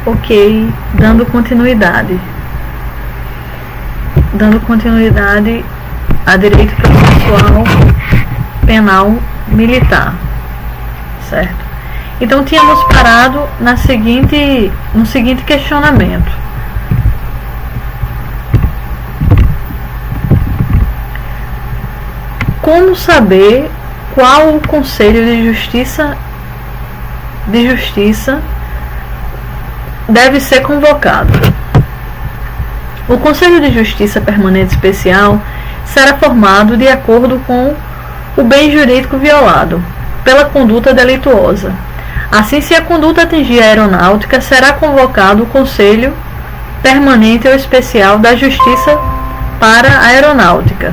Ok, dando continuidade a direito processual penal militar, certo? Então tínhamos parado no seguinte questionamento: como saber qual o Conselho de Justiça deve ser convocado? O Conselho de Justiça Permanente Especial será formado de acordo com o bem jurídico violado pela conduta delituosa. Assim, se a conduta atingir a aeronáutica, será convocado o Conselho Permanente ou Especial da Justiça para a Aeronáutica.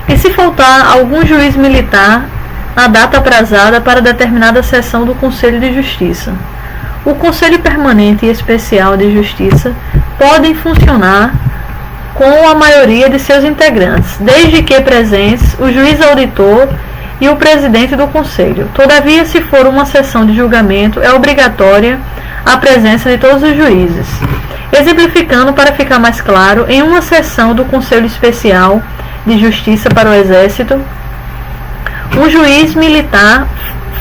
E se faltar algum juiz militar na data aprazada para determinada sessão do Conselho de Justiça, o Conselho Permanente e Especial de Justiça podem funcionar com a maioria de seus integrantes, desde que presentes o juiz auditor e o presidente do Conselho. Todavia, se for uma sessão de julgamento, é obrigatória a presença de todos os juízes. Exemplificando para ficar mais claro, em uma sessão do Conselho Especial de Justiça para o Exército, um juiz militar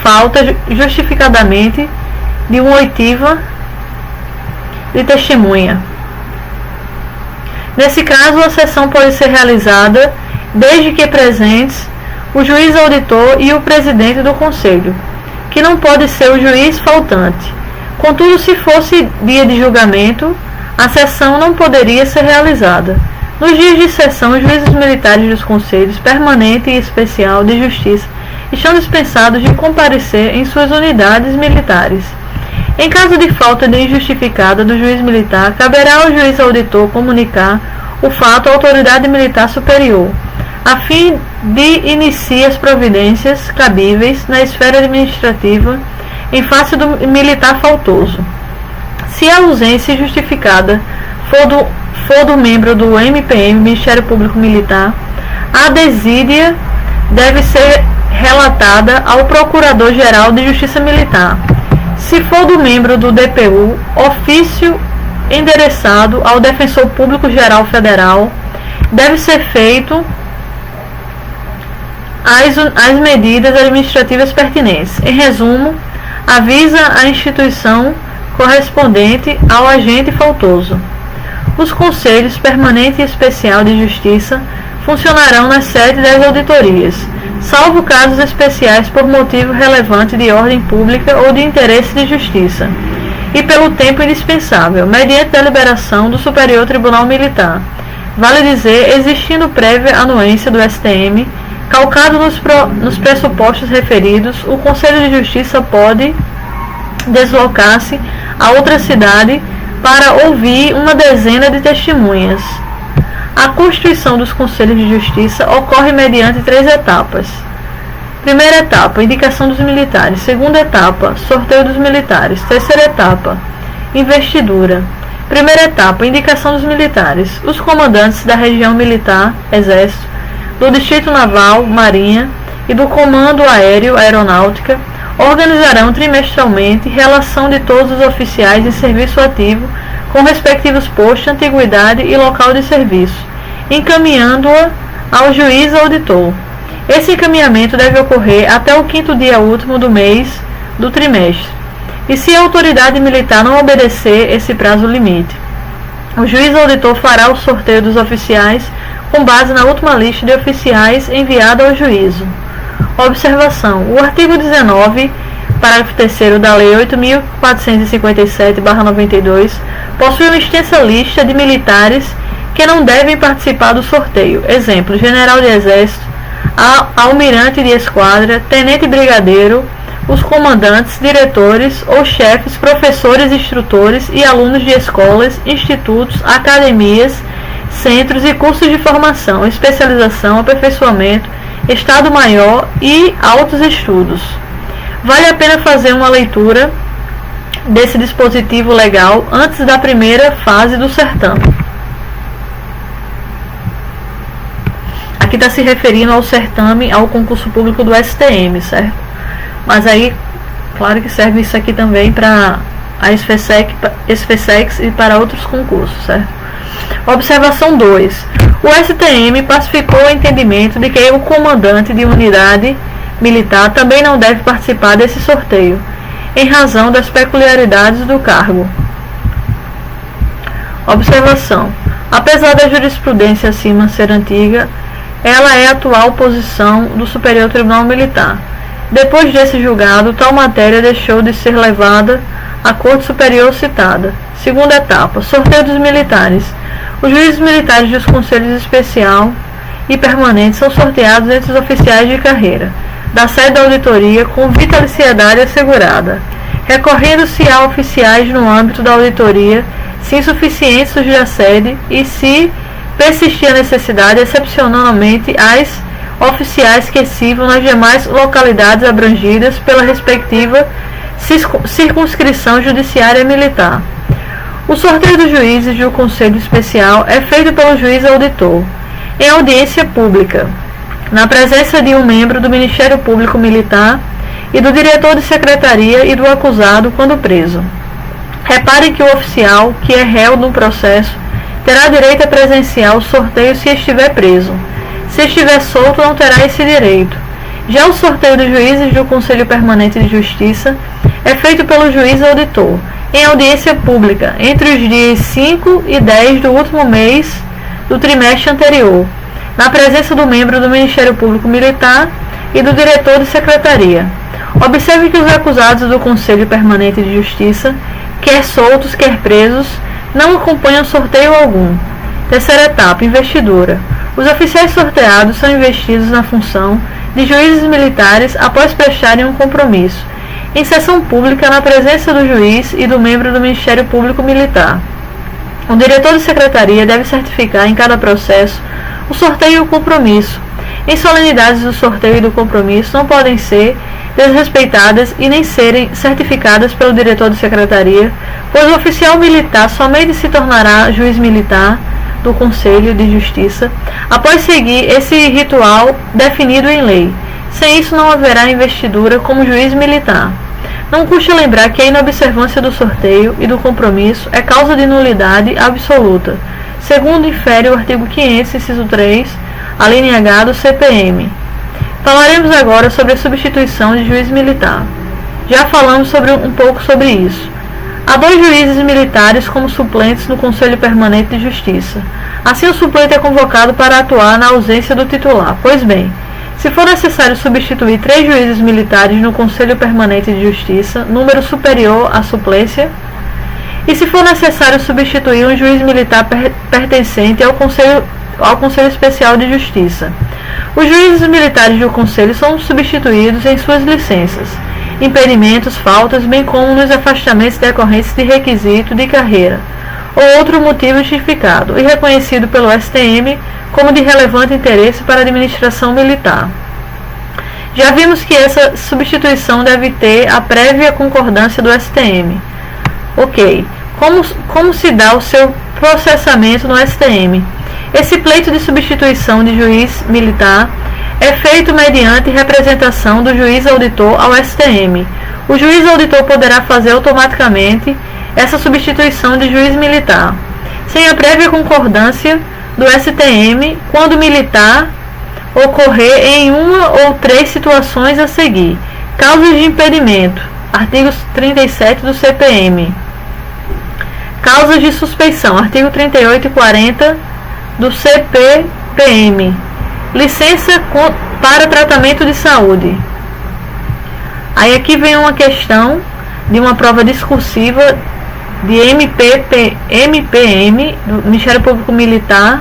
falta justificadamente de uma oitiva de testemunha. Nesse caso, a sessão pode ser realizada desde que presentes o juiz auditor e o presidente do Conselho, que não pode ser o juiz faltante. Contudo, se fosse dia de julgamento, a sessão não poderia ser realizada. Nos dias de sessão, os juízes militares dos Conselhos Permanente e Especial de Justiça estão dispensados de comparecer em suas unidades militares. Em caso de falta de injustificada do juiz militar, caberá ao juiz auditor comunicar o fato à autoridade militar superior, a fim de iniciar as providências cabíveis na esfera administrativa em face do militar faltoso. Se a ausência justificada for do membro do MPM, Ministério Público Militar, a desídia deve ser relatada ao Procurador-Geral de Justiça Militar. Se for do membro do DPU, ofício endereçado ao Defensor Público Geral Federal, deve ser feito as medidas administrativas pertinentes. Em resumo, avisa a instituição correspondente ao agente faltoso. Os Conselhos Permanente e Especial de Justiça funcionarão nas sedes das auditorias, salvo casos especiais por motivo relevante de ordem pública ou de interesse de justiça, e pelo tempo indispensável, mediante deliberação do Superior Tribunal Militar. Vale dizer, existindo prévia anuência do STM, calcado nos pressupostos referidos, o Conselho de Justiça pode deslocar-se a outra cidade para ouvir uma dezena de testemunhas. A constituição dos Conselhos de Justiça ocorre mediante 3 etapas. Primeira etapa, indicação dos militares. Segunda etapa, sorteio dos militares. Terceira etapa, investidura. Primeira etapa, indicação dos militares. Os comandantes da região militar, Exército, do Distrito Naval, Marinha e do Comando Aéreo, Aeronáutica, organizarão trimestralmente relação de todos os oficiais em serviço ativo com respectivos postos, antiguidade e local de serviço, encaminhando-a ao juiz auditor. Esse encaminhamento deve ocorrer até o 5º dia último do mês do trimestre, e se a autoridade militar não obedecer esse prazo limite, o juiz auditor fará o sorteio dos oficiais com base na última lista de oficiais enviada ao juízo. Observação: o artigo 19, parágrafo 3º da Lei 8.457/92, possui uma extensa lista de militares que não devem participar do sorteio. Exemplo: general de exército, almirante de esquadra, tenente brigadeiro, os comandantes, diretores ou chefes, professores, instrutores e alunos de escolas, institutos, academias, centros e cursos de formação, especialização, aperfeiçoamento, Estado Maior e altos estudos. Vale a pena fazer uma leitura desse dispositivo legal antes da primeira fase do certame. Aqui está se referindo ao certame, ao concurso público do STM, certo? Mas aí Claro que serve isso aqui também para a SFSEX e para outros concursos, certo? Observação 2. O STM pacificou o entendimento de que o comandante de unidade militar também não deve participar desse sorteio, em razão das peculiaridades do cargo. Observação. Apesar da jurisprudência acima ser antiga, ela é a atual posição do Superior Tribunal Militar. Depois desse julgado, tal matéria deixou de ser levada à Corte Superior citada. Segunda etapa. Sorteio dos militares. Os juízes militares dos conselhos especial e permanente são sorteados entre os oficiais de carreira da sede da auditoria com vitaliciedade assegurada, recorrendo-se a oficiais no âmbito da auditoria, se insuficientes os da sede e, se persistir a necessidade, excepcionalmente as oficiais que sirvam nas demais localidades abrangidas pela respectiva circunscrição judiciária militar. O sorteio dos juízes do Conselho Especial é feito pelo juiz auditor, em audiência pública, na presença de um membro do Ministério Público Militar e do diretor de secretaria e do acusado quando preso. Repare que o oficial, que é réu no processo, terá direito a presenciar o sorteio se estiver preso. Se estiver solto, não terá esse direito. Já o sorteio dos juízes do Conselho Permanente de Justiça é feito pelo juiz auditor, em audiência pública, entre os dias 5 e 10 do último mês do trimestre anterior, na presença do membro do Ministério Público Militar e do diretor de secretaria. Observe que os acusados do Conselho Permanente de Justiça, quer soltos, quer presos, não acompanham sorteio algum. Terceira etapa, investidura. Os oficiais sorteados são investidos na função de juízes militares após prestarem um compromisso, em sessão pública na presença do juiz e do membro do Ministério Público Militar. O diretor de secretaria deve certificar em cada processo o sorteio e o compromisso. Em solenidades do sorteio e do compromisso não podem ser desrespeitadas e nem serem certificadas pelo diretor de secretaria, pois o oficial militar somente se tornará juiz militar do Conselho de Justiça após seguir esse ritual definido em lei. Sem isso não haverá investidura como juiz militar. Não custa lembrar que a inobservância do sorteio e do compromisso é causa de nulidade absoluta, segundo infere o artigo 500, inciso 3, a linha H do CPM. Falaremos agora sobre a substituição de juiz militar. Já falamos um pouco sobre isso. Há 2 juízes militares como suplentes no Conselho Permanente de Justiça. Assim, o suplente é convocado para atuar na ausência do titular. Pois bem, se for necessário substituir 3 juízes militares no Conselho Permanente de Justiça, número superior à suplência, e se for necessário substituir um juiz militar pertencente ao Conselho Especial de Justiça, os juízes militares do Conselho são substituídos em suas licenças, impedimentos, faltas, bem como nos afastamentos decorrentes de requisito de carreira ou outro motivo justificado e reconhecido pelo STM como de relevante interesse para a administração militar. Já vimos que essa substituição deve ter a prévia concordância do STM. Ok. Como se dá o seu processamento no STM? Esse pleito de substituição de juiz militar é feito mediante representação do juiz auditor ao STM. O juiz auditor poderá fazer automaticamente essa substituição de juiz militar, sem a prévia concordância do STM, quando militar ocorrer em uma ou 3 situações a seguir. Causas de impedimento, artigo 37 do CPM. Causas de suspeição, artigo 38 e 40 do CPPM. Licença para tratamento de saúde. Aí aqui vem uma questão de uma prova discursiva de MPM, do Ministério Público Militar,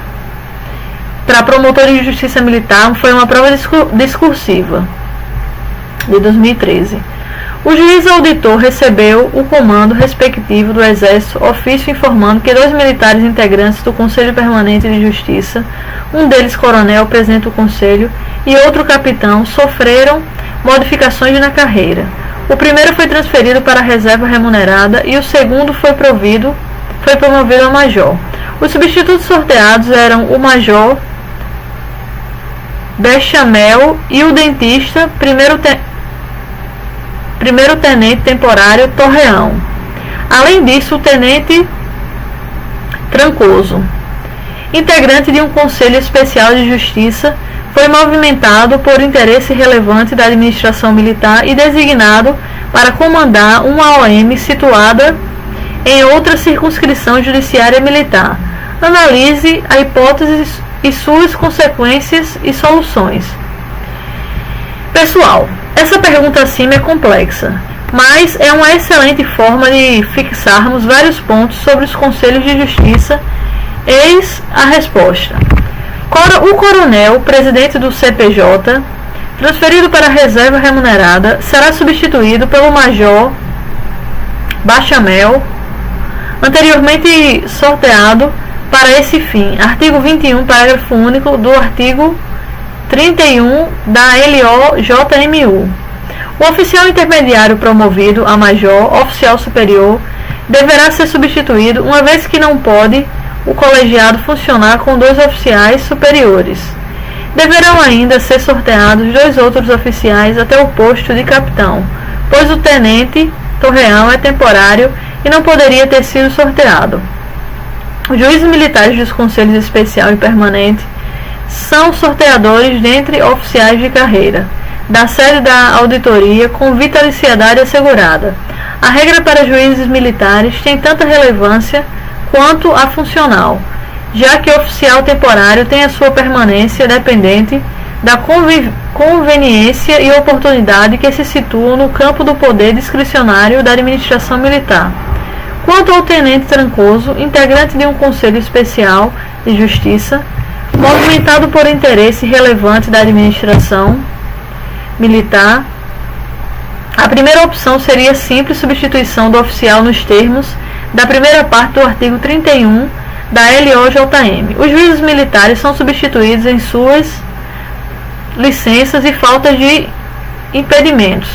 para promotor de justiça militar. Foi uma prova discursiva de 2013. O juiz auditor recebeu o comando respectivo do Exército, ofício informando que 2 militares integrantes do Conselho Permanente de Justiça, um deles coronel, presidente do Conselho, e outro capitão, sofreram modificações na carreira. O primeiro foi transferido para a reserva remunerada e o segundo foi promovido a major. Os substitutos sorteados eram o major Bechamel e o dentista primeiro-tenente temporário Torreão. Além disso, o tenente Trancoso, integrante de um Conselho Especial de Justiça, foi movimentado por interesse relevante da administração militar e designado para comandar uma OM situada em outra circunscrição judiciária militar. Analise a hipótese e suas consequências e soluções. Pessoal, essa pergunta acima é complexa, mas é uma excelente forma de fixarmos vários pontos sobre os conselhos de justiça. Eis a resposta. O coronel, presidente do CPJ, transferido para a reserva remunerada, será substituído pelo major Bachamel, anteriormente sorteado para esse fim. Artigo 21, parágrafo único do artigo 31 da LOJMU. O oficial intermediário promovido a major, oficial superior, deverá ser substituído, uma vez que não pode o colegiado funcionar com 2 oficiais superiores. Deverão ainda ser sorteados 2 outros oficiais até o posto de capitão, pois o tenente Torreão é temporário e não poderia ter sido sorteado. Os juízes militares dos conselhos especial e permanente são sorteadores dentre oficiais de carreira, da sede da auditoria com vitaliciedade assegurada. A regra para juízes militares tem tanta relevância quanto a funcional, já que o oficial temporário tem a sua permanência dependente da conveniência e oportunidade que se situam no campo do poder discricionário da administração militar. Quanto ao tenente Trancoso, integrante de um conselho especial de justiça, movimentado por interesse relevante da administração militar, a primeira opção seria simples substituição do oficial nos termos da primeira parte do artigo 31 da LOJM. Os juízes militares são substituídos em suas licenças e faltas de impedimentos,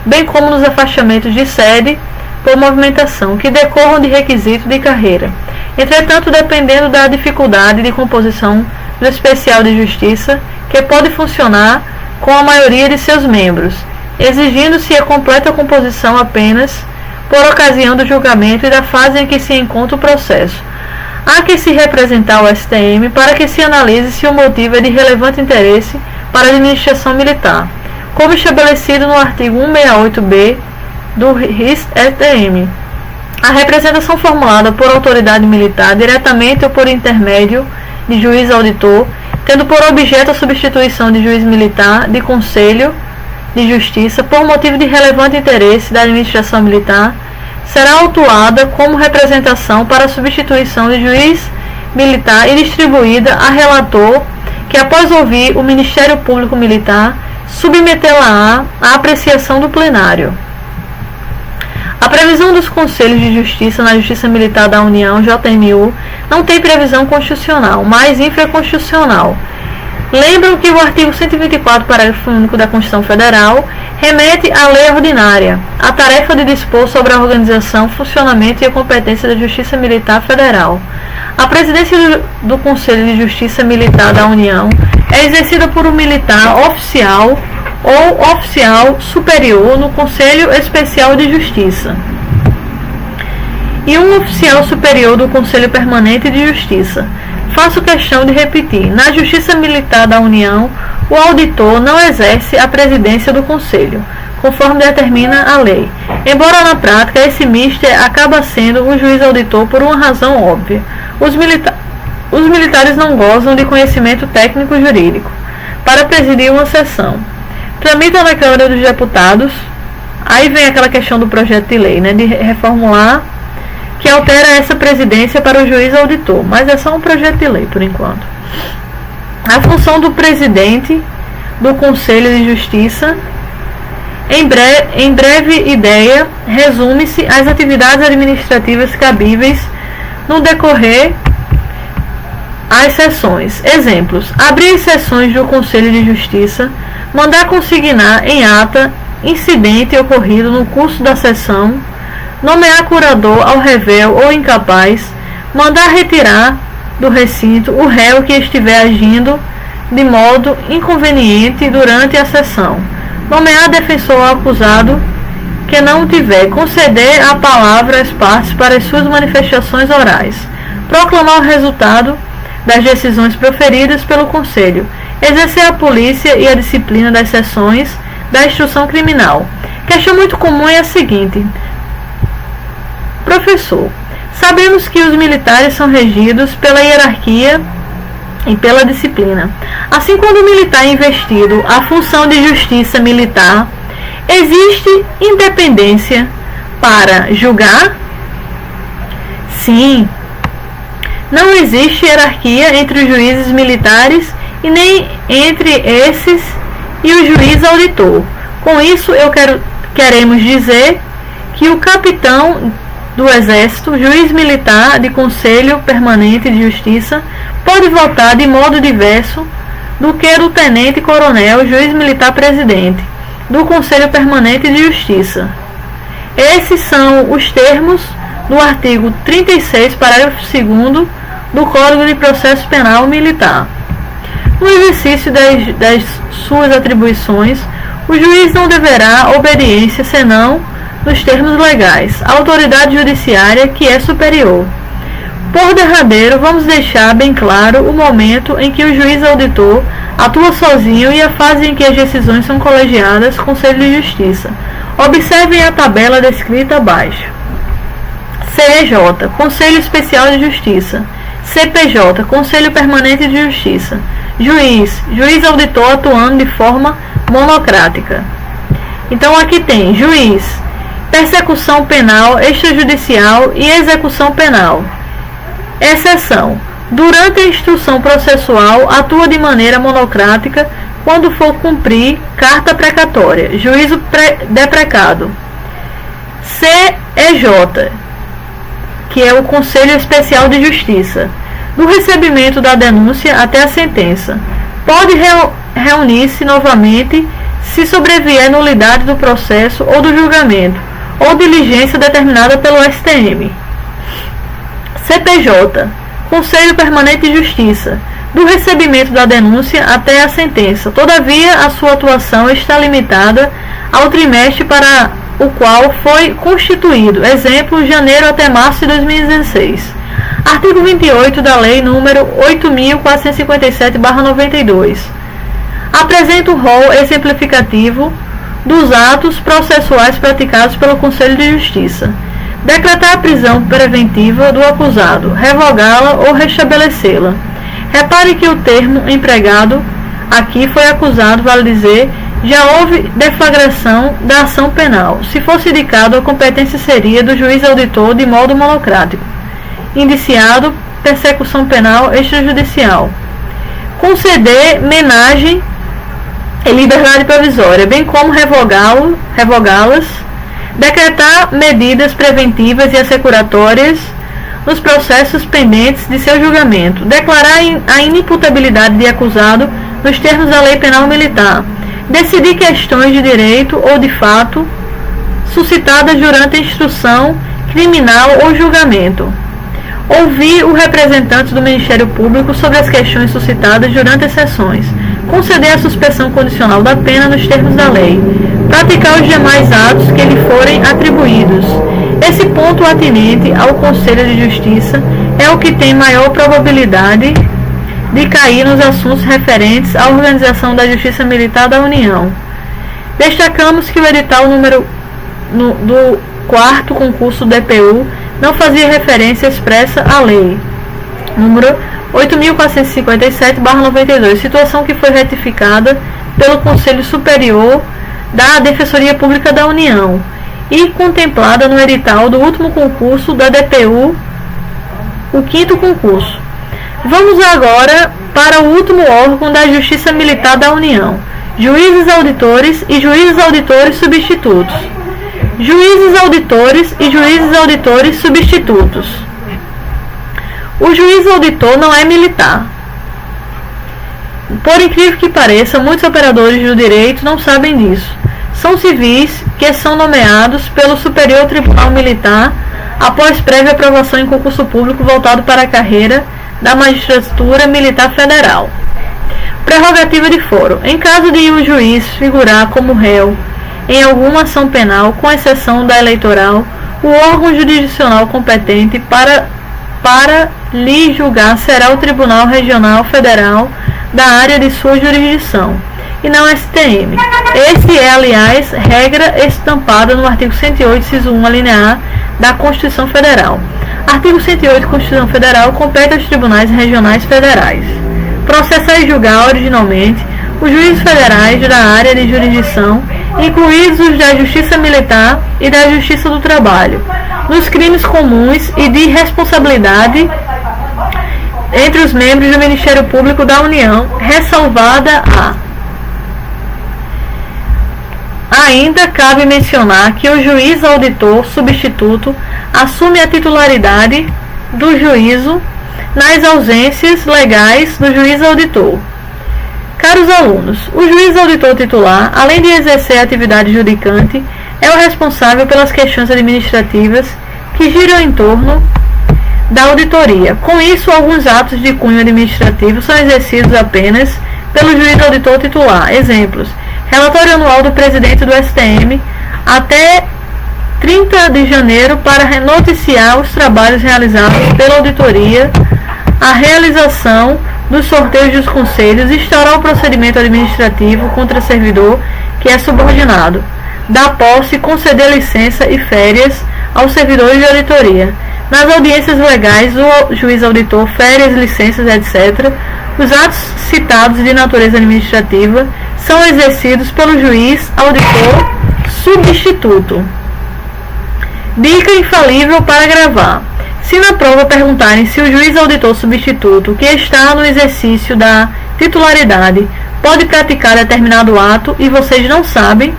bem como nos afastamentos de sede por movimentação, que decorram de requisito de carreira. Entretanto, dependendo da dificuldade de composição do especial de justiça, que pode funcionar com a maioria de seus membros, exigindo-se a completa composição apenas por ocasião do julgamento e da fase em que se encontra o processo. Há que se representar o STM para que se analise se o motivo é de relevante interesse para a administração militar, como estabelecido no artigo 168b do RIS-STM. A representação formulada por autoridade militar, diretamente ou por intermédio de juiz auditor, tendo por objeto a substituição de juiz militar de conselho de justiça por motivo de relevante interesse da administração militar, será autuada como representação para a substituição de juiz militar e distribuída a relator, que após ouvir o Ministério Público Militar, submetê-la à apreciação do plenário. A previsão dos Conselhos de Justiça na Justiça Militar da União, JMU, não tem previsão constitucional, mas infraconstitucional. Lembram que o artigo 124, parágrafo único da Constituição Federal, remete à lei ordinária, a tarefa de dispor sobre a organização, funcionamento e a competência da Justiça Militar Federal. A presidência do Conselho de Justiça Militar da União é exercida por um militar oficial ou oficial superior no Conselho Especial de Justiça e um oficial superior do Conselho Permanente de Justiça. Faço questão de repetir: na Justiça Militar da União, o auditor não exerce a presidência do Conselho, conforme determina a lei, embora na prática esse mister acaba sendo o juiz auditor por uma razão óbvia. Os militares não gozam de conhecimento técnico jurídico para presidir uma sessão. Tramita na Câmara dos Deputados, aí vem aquela questão do projeto de lei, de reformular, que altera essa presidência para o juiz auditor, mas é só um projeto de lei por enquanto. A função do presidente do Conselho de Justiça, em breve ideia, resume-se às atividades administrativas cabíveis no decorrer às sessões. Exemplos: abrir as sessões do Conselho de Justiça, mandar consignar em ata incidente ocorrido no curso da sessão, nomear curador ao revel ou incapaz, mandar retirar do recinto o réu que estiver agindo de modo inconveniente durante a sessão, nomear defensor ao acusado que não o tiver, conceder a palavra às partes para as suas manifestações orais, proclamar o resultado das decisões proferidas pelo Conselho, exercer a polícia e a disciplina das sessões da instrução criminal. Questão muito comum é a seguinte: professor, sabemos que os militares são regidos pela hierarquia e pela disciplina. Assim, quando o militar é investido a função de justiça militar, existe independência para julgar? Sim. Não existe hierarquia entre os juízes militares e nem entre esses e o juiz auditor. Com isso, queremos dizer que o capitão do Exército, juiz militar de Conselho Permanente de Justiça, pode votar de modo diverso do que o tenente-coronel, juiz militar presidente do Conselho Permanente de Justiça. Esses são os termos do artigo 36, parágrafo 2º do Código de Processo Penal Militar. No exercício das suas atribuições, o juiz não deverá obediência senão nos termos legais, à autoridade judiciária que é superior. Por derradeiro, vamos deixar bem claro o momento em que o juiz auditor atua sozinho e a fase em que as decisões são colegiadas com Conselho de Justiça. Observem a tabela descrita abaixo. CEJ, Conselho Especial de Justiça. CPJ, Conselho Permanente de Justiça. Juiz auditor atuando de forma monocrática. Então aqui tem juiz, persecução penal, extrajudicial e execução penal. Exceção: durante a instrução processual atua de maneira monocrática quando for cumprir carta precatória, juízo deprecado. CEJ, que é o Conselho Especial de Justiça, do recebimento da denúncia até a sentença. Pode reunir-se novamente se sobrevier nulidade do processo ou do julgamento, ou diligência determinada pelo STM. CPJ, Conselho Permanente de Justiça, do recebimento da denúncia até a sentença. Todavia, a sua atuação está limitada ao trimestre para o qual foi constituído. Exemplo, janeiro até março de 2016. Artigo 28 da Lei nº 8.457/92. Apresenta o rol exemplificativo dos atos processuais praticados pelo Conselho de Justiça. Decretar a prisão preventiva do acusado, revogá-la ou restabelecê-la. Repare que o termo empregado aqui foi acusado, vale dizer, já houve deflagração da ação penal. Se fosse indicado, a competência seria do juiz auditor de modo monocrático. Indiciado, persecução penal extrajudicial. Conceder menagem e liberdade provisória, bem como revogá-las. Decretar medidas preventivas e assecuratórias nos processos pendentes de seu julgamento. Declarar a inimputabilidade de acusado nos termos da Lei Penal Militar. Decidir questões de direito ou de fato suscitadas durante a instrução criminal ou julgamento. Ouvir o representante do Ministério Público sobre as questões suscitadas durante as sessões. Conceder a suspensão condicional da pena nos termos da lei. Praticar os demais atos que lhe forem atribuídos. Esse ponto atinente ao Conselho de Justiça é o que tem maior probabilidade de cair nos assuntos referentes à organização da Justiça Militar da União. Destacamos que o edital do 4º concurso do DPU não fazia referência expressa à lei número 8.457/92, situação que foi retificada pelo Conselho Superior da Defensoria Pública da União e contemplada no edital do último concurso da DPU, o 5º concurso. Vamos agora para o último órgão da Justiça Militar da União: juízes auditores e juízes auditores substitutos. Juízes auditores e juízes auditores substitutos. O juiz auditor não é militar. Por incrível que pareça, muitos operadores do direito não sabem disso. São civis que são nomeados pelo Superior Tribunal Militar após prévia aprovação em concurso público voltado para a carreira da Magistratura Militar Federal. Prerrogativa de foro. Em caso de um juiz figurar como réu em alguma ação penal, com exceção da eleitoral, o órgão jurisdicional competente para lhe julgar será o Tribunal Regional Federal da área de sua jurisdição, e não STM. Esse é, aliás, regra estampada no artigo 108, inciso 1, alínea A da Constituição Federal. Artigo 108 da Constituição Federal compete aos tribunais regionais federais processar e julgar originalmente os juízes federais da área de jurisdição, incluídos os da Justiça Militar e da Justiça do Trabalho, nos crimes comuns e de responsabilidade entre os membros do Ministério Público da União, ressalvada a. Ainda cabe mencionar que o juiz auditor substituto assume a titularidade do juízo nas ausências legais do juiz auditor. Caros alunos, o juiz auditor titular, além de exercer a atividade judicante, é o responsável pelas questões administrativas que giram em torno da auditoria. Com isso, alguns atos de cunho administrativo são exercidos apenas pelo juiz auditor titular. Exemplos: relatório anual do presidente do STM até 30 de janeiro para noticiar os trabalhos realizados pela auditoria, a realização dos sorteios dos conselhos, instaurar o procedimento administrativo contra servidor que é subordinado, dar posse, conceder licença e férias aos servidores de auditoria. Nas audiências legais, o juiz auditor, férias, licenças, etc., os atos citados de natureza administrativa são exercidos pelo juiz auditor substituto. Dica infalível para gravar. Se na prova perguntarem se o juiz auditor substituto, que está no exercício da titularidade, pode praticar determinado ato e vocês não sabem,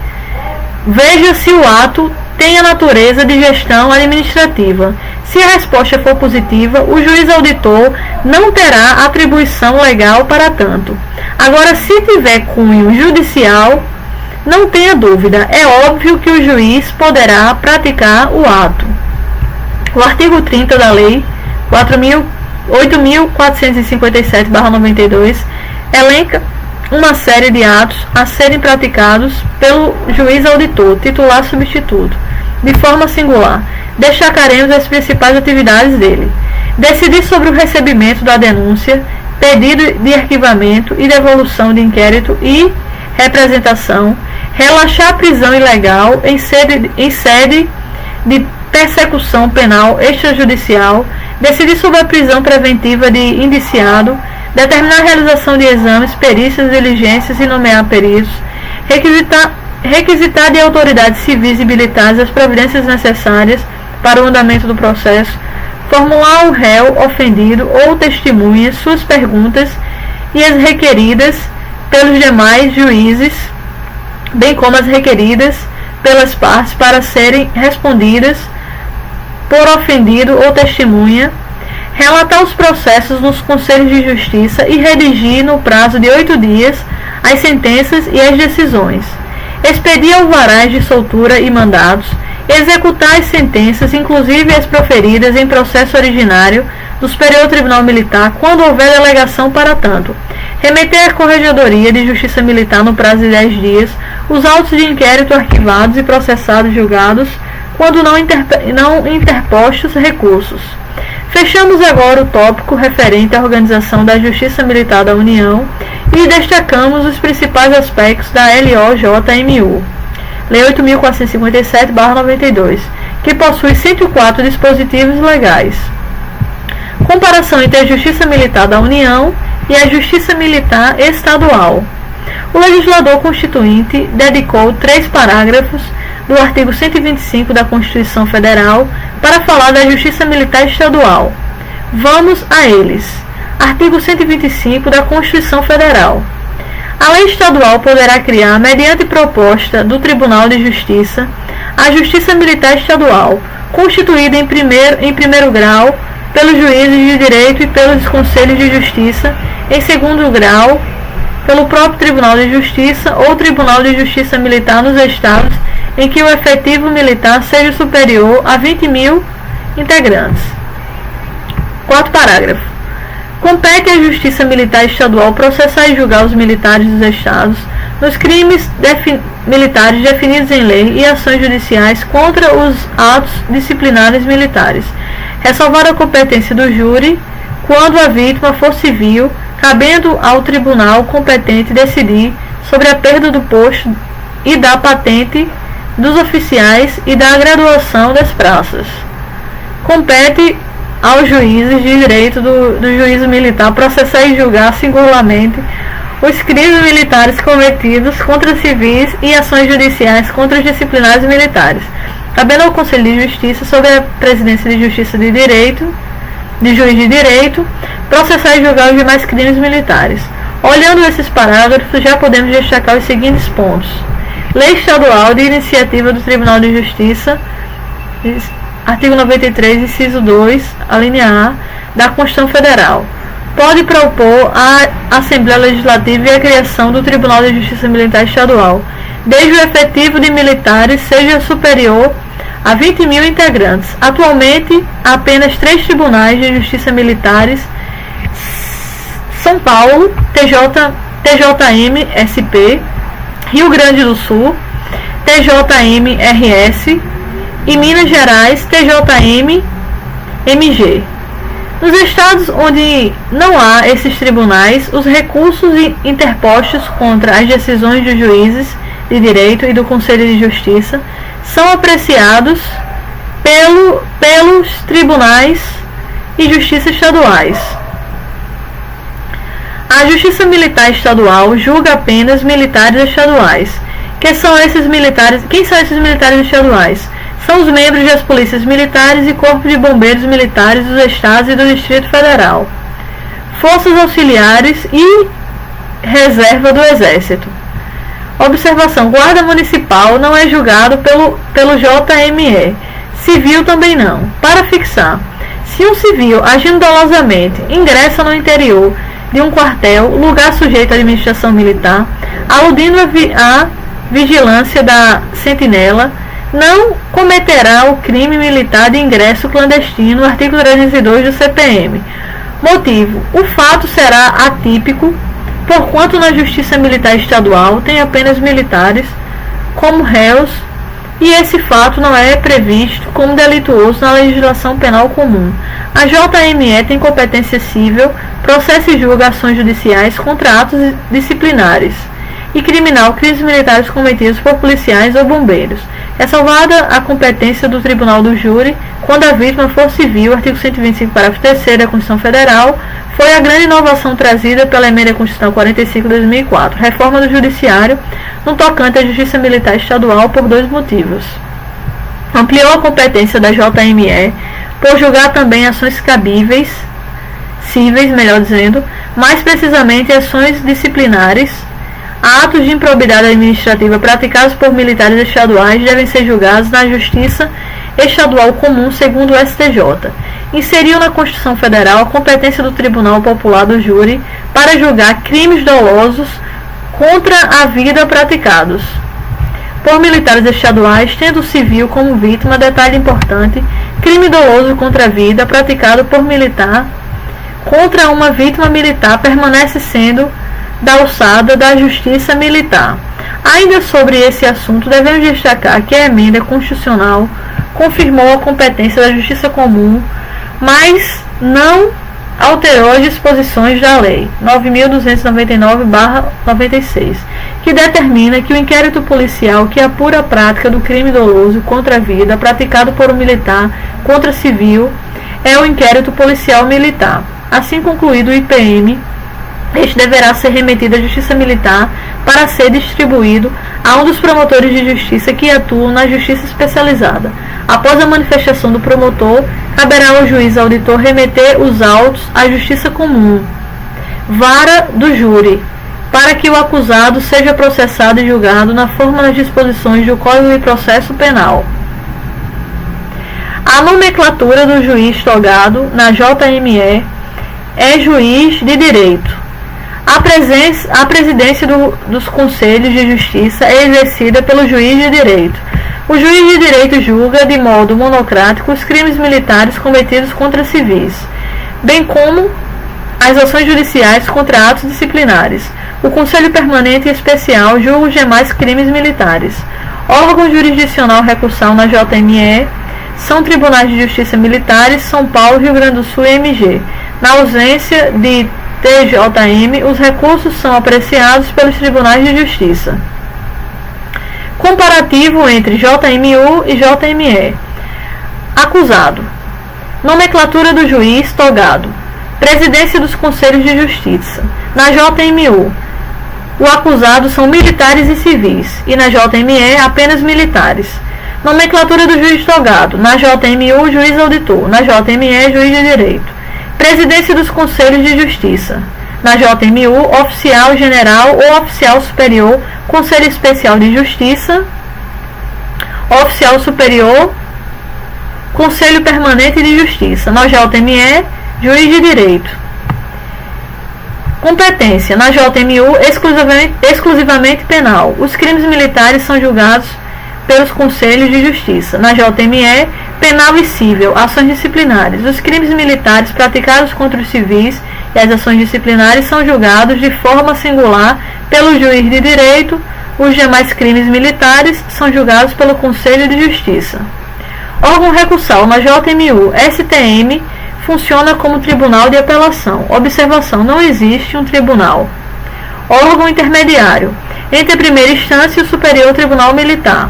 veja se o ato tem a natureza de gestão administrativa. Se a resposta for positiva, o juiz auditor não terá atribuição legal para tanto. Agora, se tiver cunho judicial, não tenha dúvida, é óbvio que o juiz poderá praticar o ato. O artigo 30 da Lei 8.457/92 elenca uma série de atos a serem praticados pelo juiz auditor, titular substituto, de forma singular. Destacaremos as principais atividades dele: decidir sobre o recebimento da denúncia, pedido de arquivamento e devolução de inquérito e representação, relaxar a prisão ilegal em sede de persecução penal extrajudicial, decidir sobre a prisão preventiva de indiciado, determinar a realização de exames, perícias, diligências e nomear peritos, requisitar de autoridades civis e militares as providências necessárias para o andamento do processo, formular ao réu ofendido ou testemunha suas perguntas e as requeridas pelos demais juízes, bem como as requeridas pelas partes para serem respondidas por ofendido ou testemunha, relatar os processos nos conselhos de justiça e redigir no prazo de 8 dias as sentenças e as decisões, expedir alvarás de soltura e mandados, executar as sentenças, inclusive as proferidas em processo originário do Superior Tribunal Militar, quando houver delegação para tanto, remeter à Corregedoria de Justiça Militar no prazo de 10 dias os autos de inquérito arquivados e processados julgados, quando não interpostos recursos. Fechamos agora o tópico referente à organização da Justiça Militar da União e destacamos os principais aspectos da LOJMU, Lei 8.457/92, que possui 104 dispositivos legais. Comparação entre a Justiça Militar da União e a Justiça Militar Estadual. O legislador constituinte dedicou 3 parágrafos do artigo 125 da Constituição Federal para falar da Justiça Militar Estadual. Vamos a eles. Artigo 125 da Constituição Federal. A lei estadual poderá criar, mediante proposta do Tribunal de Justiça, a Justiça Militar Estadual, constituída em primeiro grau pelos juízes de direito e pelos conselhos de justiça, em segundo grau pelo próprio Tribunal de Justiça ou Tribunal de Justiça Militar nos estados em que o efetivo militar seja superior a 20.000 integrantes. 4 parágrafo. Compete à Justiça Militar Estadual processar e julgar os militares dos estados nos crimes militares definidos em lei e ações judiciais contra os atos disciplinares militares. Ressalvar a competência do júri quando a vítima for civil, cabendo ao tribunal competente decidir sobre a perda do posto e da patente dos oficiais e da graduação das praças. Compete aos juízes de direito do juízo militar processar e julgar singularmente os crimes militares cometidos contra civis e ações judiciais contra os disciplinares militares, cabendo ao Conselho de Justiça, sob a presidência de Justiça de Direito, de juiz de direito, processar e julgar os demais crimes militares. Olhando esses parágrafos, já podemos destacar os seguintes pontos. Lei Estadual de Iniciativa do Tribunal de Justiça, artigo 93, inciso 2, a linha A, da Constituição Federal. Pode propor à Assembleia Legislativa a criação do Tribunal de Justiça Militar Estadual, desde o efetivo de militares seja superior a 20 mil integrantes. Atualmente, há apenas 3 tribunais de justiça militares: São Paulo, TJM-SP, Rio Grande do Sul, TJM-RS e Minas Gerais, TJM-MG. Nos estados onde não há esses tribunais, os recursos interpostos contra as decisões dos juízes de direito e do Conselho de Justiça são apreciados pelos tribunais e justiça estaduais. A Justiça Militar Estadual julga apenas militares estaduais. Quem são esses militares estaduais? São os membros das polícias militares e corpo de bombeiros militares dos estados e do Distrito Federal, forças auxiliares e reserva do Exército. Observação: Guarda Municipal não é julgado pelo JME, civil também não. Para fixar: se um civil, agindo dolosamente, ingressa no interior de um quartel, lugar sujeito à administração militar, aludindo à vigilância da sentinela, não cometerá o crime militar de ingresso clandestino, artigo 302 do CPM. Motivo: o fato será atípico, porquanto na Justiça Militar Estadual tem apenas militares como réus e esse fato não é previsto como delituoso na legislação penal comum. A JME tem competência civil, processa e julga ações judiciais contra atos disciplinares e criminal crimes militares cometidos por policiais ou bombeiros. É salvada a competência do Tribunal do Júri quando a vítima for civil, artigo 125, parágrafo 3º da Constituição Federal. Foi a grande inovação trazida pela Emenda Constitucional 45 de 2004, reforma do Judiciário no tocante à Justiça Militar Estadual por 2 motivos. Ampliou a competência da JME por julgar também ações cíveis, mais precisamente ações disciplinares. Atos de improbidade administrativa praticados por militares estaduais devem ser julgados na Justiça Estadual Comum, segundo o STJ. Inseriu na Constituição Federal a competência do Tribunal Popular do Júri para julgar crimes dolosos contra a vida praticados por militares estaduais, tendo o civil como vítima. Detalhe importante: crime doloso contra a vida praticado por militar contra uma vítima militar permanece sendo da alçada da Justiça Militar. Ainda sobre esse assunto, devemos destacar que a emenda constitucional confirmou a competência da Justiça Comum, mas não alterou as disposições da Lei 9.299/96, que determina que o inquérito policial que apura a prática do crime doloso contra a vida praticado por um militar contra civil é o inquérito policial militar. Assim concluído o IPM, este deverá ser remetido à Justiça Militar para ser distribuído a um dos promotores de justiça que atuam na Justiça Especializada. Após a manifestação do promotor, caberá ao juiz auditor remeter os autos à Justiça Comum, vara do júri, para que o acusado seja processado e julgado na forma das disposições do Código de Processo Penal. A nomenclatura do juiz togado na JME é juiz de direito. A presidência dos Conselhos de Justiça é exercida pelo juiz de direito. O juiz de direito julga de modo monocrático os crimes militares cometidos contra civis, bem como as ações judiciais contra atos disciplinares. O Conselho Permanente e Especial julga os demais crimes militares. Órgão jurisdicional recursal na JME são Tribunais de Justiça Militares, São Paulo, Rio Grande do Sul e MG. Na ausência de TJM, os recursos são apreciados pelos Tribunais de Justiça. Comparativo entre JMU e JME. Acusado. Nomenclatura do juiz togado. Presidência dos Conselhos de Justiça. Na JMU, o acusado são militares e civis, e na JME apenas militares. Nomenclatura do juiz togado. Na JMU, juiz auditor. Na JME, juiz de direito. Presidência dos Conselhos de Justiça. Na JMU, oficial general ou oficial superior, Conselho Especial de Justiça, oficial superior, Conselho Permanente de Justiça. Na JME, juiz de direito. Competência. Na JMU, exclusivamente penal. Os crimes militares são julgados pelos Conselhos de Justiça. Na JME, penal e cível, ações disciplinares. Os crimes militares praticados contra os civis e as ações disciplinares são julgados de forma singular pelo juiz de direito. Os demais crimes militares são julgados pelo Conselho de Justiça. Órgão recursal. Na JMU, STM funciona como tribunal de apelação. Observação: não existe um tribunal. Órgão intermediário. Entre a primeira instância e o Superior Tribunal Militar.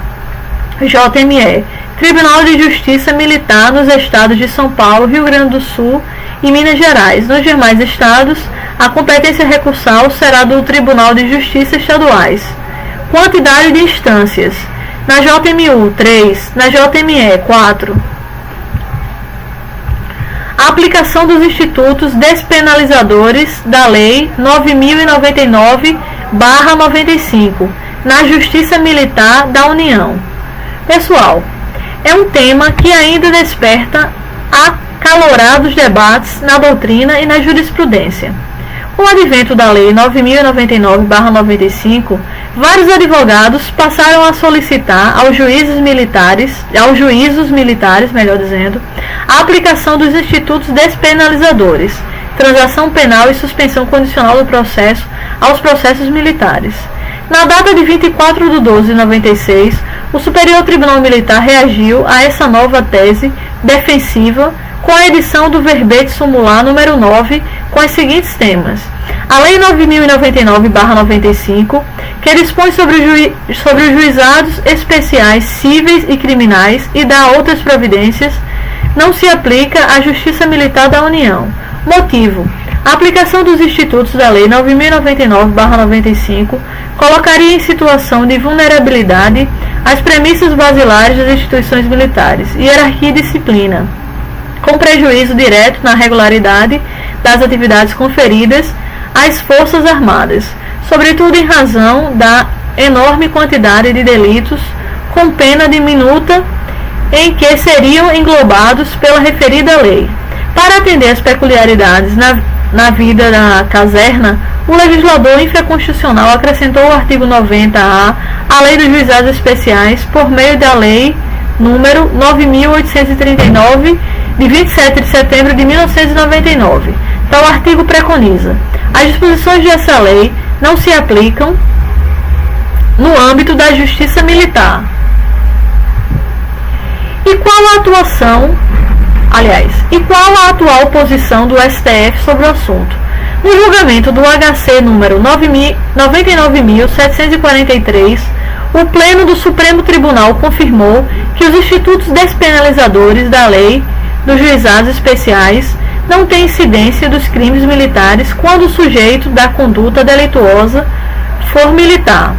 JME, Tribunal de Justiça Militar nos estados de São Paulo, Rio Grande do Sul e Minas Gerais. Nos demais estados, a competência recursal será do Tribunal de Justiça estaduais. Quantidade de instâncias. Na JMU, 3. Na JME, 4. A aplicação dos institutos despenalizadores da Lei 9.099/95 na Justiça Militar da União. Pessoal, é um tema que ainda desperta acalorados debates na doutrina e na jurisprudência. Com o advento da Lei 9.099/95, vários advogados passaram a solicitar aos juízos militares, a aplicação dos institutos despenalizadores, transação penal e suspensão condicional do processo aos processos militares. Na data de 24 de 12 de 96, o Superior Tribunal Militar reagiu a essa nova tese defensiva com a edição do verbete sumular número 9, com os seguintes temas: a Lei 9.099/95, que dispõe sobre os juizados especiais cíveis e criminais e dá outras providências, não se aplica à Justiça Militar da União. Motivo: a aplicação dos institutos da Lei 9.099/95 colocaria em situação de vulnerabilidade as premissas basilares das instituições militares, hierarquia e disciplina, com prejuízo direto na regularidade das atividades conferidas às Forças Armadas, sobretudo em razão da enorme quantidade de delitos com pena diminuta em que seriam englobados pela referida lei. Para atender às peculiaridades na vida da caserna, o legislador infraconstitucional acrescentou o artigo 90-A à Lei dos Juizados Especiais por meio da Lei número 9.839, de 27 de setembro de 1999. Tal artigo preconiza: as disposições dessa lei não se aplicam no âmbito da Justiça Militar. E qual a atual posição do STF sobre o assunto? No julgamento do HC número 99.743, o Pleno do Supremo Tribunal confirmou que os institutos despenalizadores da Lei dos Juizados Especiais não têm incidência dos crimes militares quando o sujeito da conduta delituosa for militar.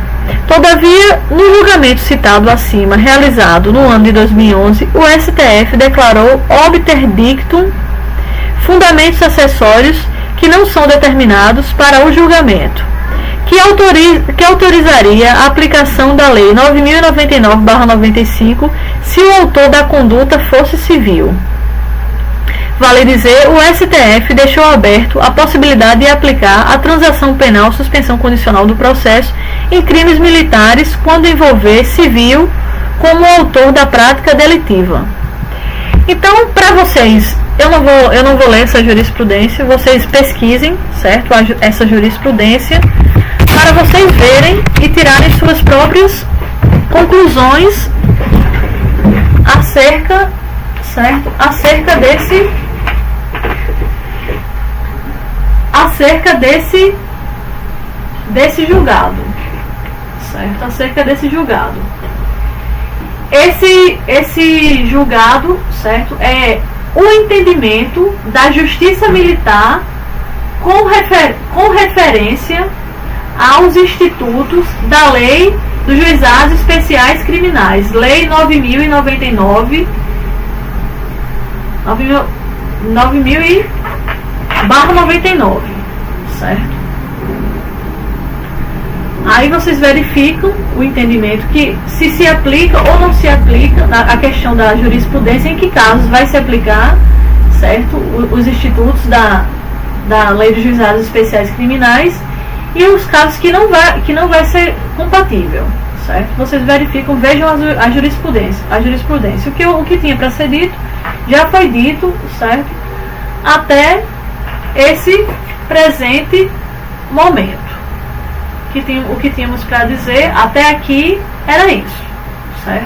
Todavia, no julgamento citado acima, realizado no ano de 2011, o STF declarou obter dictum fundamentos acessórios que não são determinados para o julgamento, que autorizaria a aplicação da Lei 9.099/95 se o autor da conduta fosse civil. Vale dizer, o STF deixou aberto a possibilidade de aplicar a transação penal suspensão condicional do processo em crimes militares quando envolver civil como autor da prática delitiva. Então, para vocês, eu não vou ler essa jurisprudência, vocês pesquisem, certo? Essa jurisprudência, para vocês verem e tirarem suas próprias conclusões acerca, certo? Acerca desse julgado, certo? Acerca desse julgado. Esse julgado, certo, é o entendimento da justiça militar com referência aos institutos da Lei dos Juizados Especiais Criminais, Lei 9.099, 9.000/99, certo? Aí vocês verificam o entendimento que se aplica ou não se aplica a questão da jurisprudência, em que casos vai se aplicar, certo? Os institutos da Lei dos Juizados Especiais Criminais e os casos que não vai ser compatível, certo? Vocês verificam, vejam a jurisprudência. O que tinha para ser dito já foi dito, certo? Até esse presente momento. O que tínhamos para dizer até aqui era isso, certo?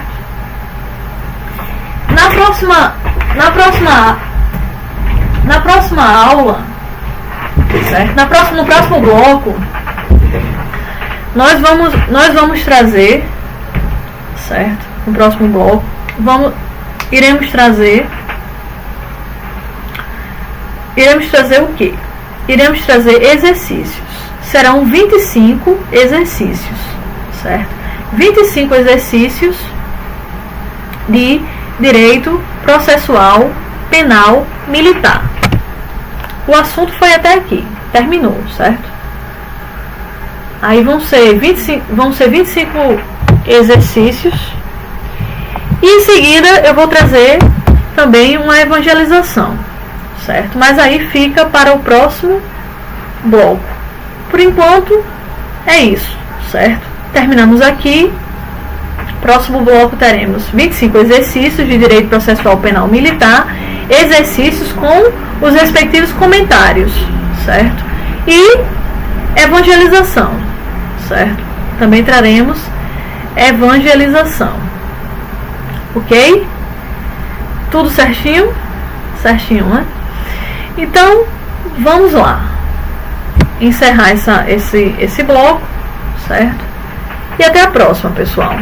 Na próxima aula, certo? No próximo bloco, nós vamos trazer, certo? No próximo bloco, iremos trazer o quê? Iremos trazer exercícios. Serão 25 exercícios, certo? 25 exercícios de direito processual penal militar. O assunto foi até aqui, terminou, certo? Aí vão ser 25 exercícios e em seguida eu vou trazer também uma evangelização, certo? Mas aí fica para o próximo bloco. Por enquanto, é isso, certo? Terminamos aqui. Próximo bloco teremos 25 exercícios de direito processual penal militar, exercícios com os respectivos comentários, certo? E evangelização, certo? Também traremos evangelização, ok? Tudo certinho? Certinho, né? Então, vamos lá. Encerrar esse bloco, certo? E até a próxima, pessoal.